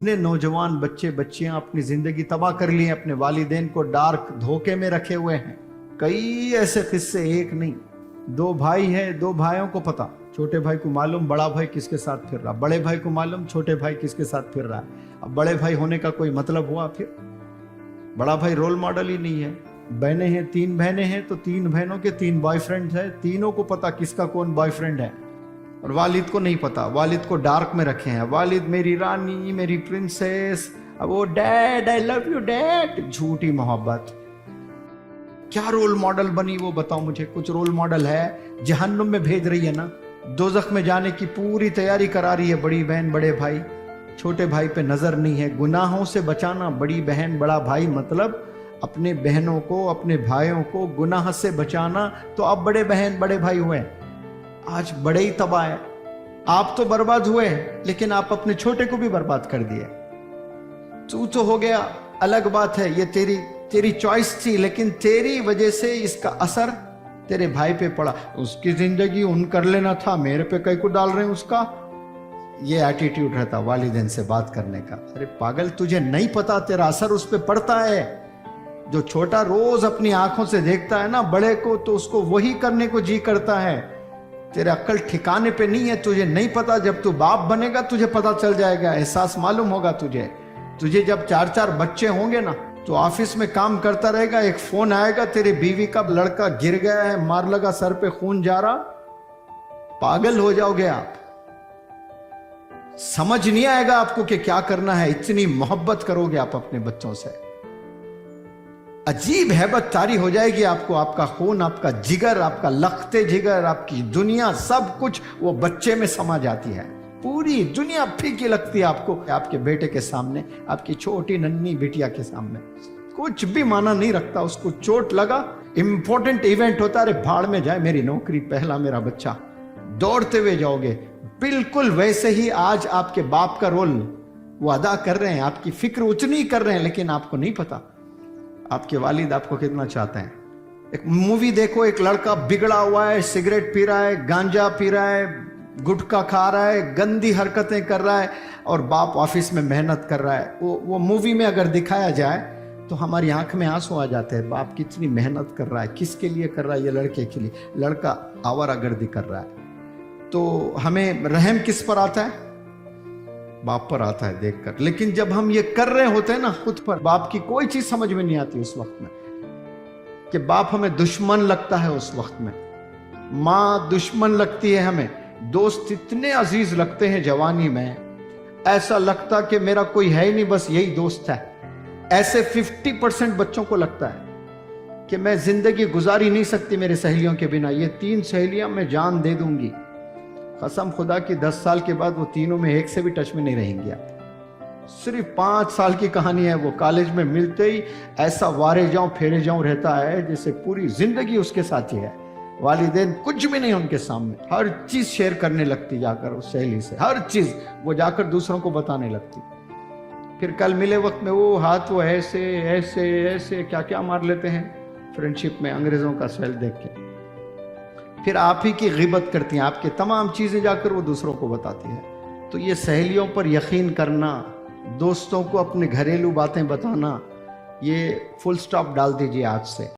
इतने नौजवान बच्चे बच्चियां अपनी जिंदगी तबाह कर ली हैं, अपने वालिदैन को डार्क धोखे में रखे हुए हैं। कई ऐसे किस्से, एक नहीं। दो भाई हैं, दो भाइयों को पता, छोटे भाई को मालूम बड़ा भाई किसके साथ फिर रहा, बड़े भाई को मालूम छोटे भाई किसके साथ फिर रहा है। अब बड़े भाई होने का कोई मतलब हुआ? फिर बड़ा भाई रोल मॉडल ही नहीं है। बहनें हैं, 3 बहनें हैं तो 3 बहनों के 3 बॉयफ्रेंड है, तीनों को पता किसका कौन बॉयफ्रेंड है, और वालिद को नहीं पता। वालिद को डार्क में रखे हैं। वालिद मेरी रानी, मेरी प्रिंसेस, अब वो dad I love you dad, झूठी मोहब्बत। क्या रोल मॉडल बनी वो बताओ मुझे? कुछ रोल मॉडल है? जहन्नुम में भेज रही है ना, दोजख में जाने की पूरी तैयारी करा रही है बड़ी बहन बड़े भाई। छोटे भाई पे नजर नहीं है। गुनाहों से बचाना बड़ी बहन बड़ा भाई, मतलब अपने बहनों को, अपने भाइयों को गुनाह से बचाना। तो अब बड़े बहन बड़े भाई हुए, आज बड़े ही तबाह है। आप तो बर्बाद हुए, लेकिन आप अपने छोटे को भी बर्बाद कर दिए। तू तो हो गया, अलग बात है, ये तेरी चॉइस थी, लेकिन तेरी वजह से इसका असर तेरे भाई पे पड़ा। उसकी जिंदगी उन कर लेना था, मेरे पे कई को डाल रहे हैं उसका। ये एटीट्यूड रहता वालिदैन से बात करने का। अरे पागल, तुझे नहीं पता तेरा असर उस पर पड़ता है। जो छोटा रोज अपनी आंखों से देखता है ना बड़े को, तो उसको वही करने को जी करता है। तेरे अक्ल ठिकाने पे नहीं है, तुझे नहीं पता। जब तू बाप बनेगा तुझे पता चल जाएगा, एहसास मालूम होगा तुझे जब 4-4 बच्चे होंगे ना, तो ऑफिस में काम करता रहेगा, एक फोन आएगा, तेरी बीवी का लड़का गिर गया है, मार लगा, सर पे खून जा रहा, पागल हो जाओगे आप। समझ नहीं आएगा आपको कि क्या करना है। इतनी मोहब्बत करोगे आप अपने बच्चों से, अजीब हैबत तारी हो जाएगी आपको। आपका खून, आपका जिगर, आपका लखते जिगर, आपकी दुनिया, सब कुछ वो बच्चे में समा जाती है। पूरी दुनिया फीकी लगती है आपको आपके बेटे के सामने, आपकी छोटी नन्ही बिटिया के सामने। कुछ भी माना नहीं रखता। उसको चोट लगा, इंपॉर्टेंट इवेंट होता, अरे भाड़ में जाए मेरी नौकरी, पहला मेरा बच्चा, दौड़ते हुए जाओगे। बिल्कुल वैसे ही आज आपके बाप का रोल वो अदा कर रहे हैं, आपकी फिक्र उतनी कर रहे हैं, लेकिन आपको नहीं पता आपके वालिद आपको कितना चाहते हैं। एक मूवी देखो, एक लड़का बिगड़ा हुआ है, सिगरेट पी रहा है, गांजा पी रहा है, गुटखा खा रहा है, गंदी हरकतें कर रहा है, और बाप ऑफिस में मेहनत कर रहा है। वो मूवी में अगर दिखाया जाए तो हमारी आंख में आंसू आ जाते हैं। बाप कितनी मेहनत कर रहा है, किसके लिए कर रहा है? ये लड़के के लिए। लड़का आवारागर्दी कर रहा है। तो हमें रहम किस पर आता है? बाप पर आता है देखकर। लेकिन जब हम ये कर रहे होते हैं ना खुद पर, बाप की कोई चीज समझ में नहीं आती उस वक्त में, कि बाप हमें दुश्मन लगता है। उस वक्त में माँ दुश्मन लगती है हमें, दोस्त इतने अजीज लगते हैं जवानी में, ऐसा लगता कि मेरा कोई है ही नहीं, बस यही दोस्त है। ऐसे 50% बच्चों को लगता है कि मैं जिंदगी गुजार ही नहीं सकती मेरे सहेलियों के बिना, ये 3 सहेलियां मैं जान दे दूंगी। कसम खुदा की 10 साल के बाद वो तीनों में एक से भी टच में नहीं रहेंगे आप। सिर्फ 5 साल की कहानी है। वो कॉलेज में मिलते ही ऐसा वारे जाऊं फेरे जाऊं रहता है जैसे पूरी जिंदगी उसके साथ ही है। वालिदैन कुछ भी नहीं उनके सामने, हर चीज शेयर करने लगती जाकर उस सहेली से, हर चीज वो जाकर दूसरों को बताने लगती। फिर कल मिले वक्त में वो हाथ वो ऐसे ऐसे ऐसे क्या क्या मार लेते हैं फ्रेंडशिप में, अंग्रेजों का स्टाइल देख के। फिर आप ही की गिबत करती हैं, आपके तमाम चीजें जाकर वो दूसरों को बताती है। तो ये सहेलियों पर यकीन करना, दोस्तों को अपने घरेलू बातें बताना, ये फुल स्टॉप डाल दीजिए आज से।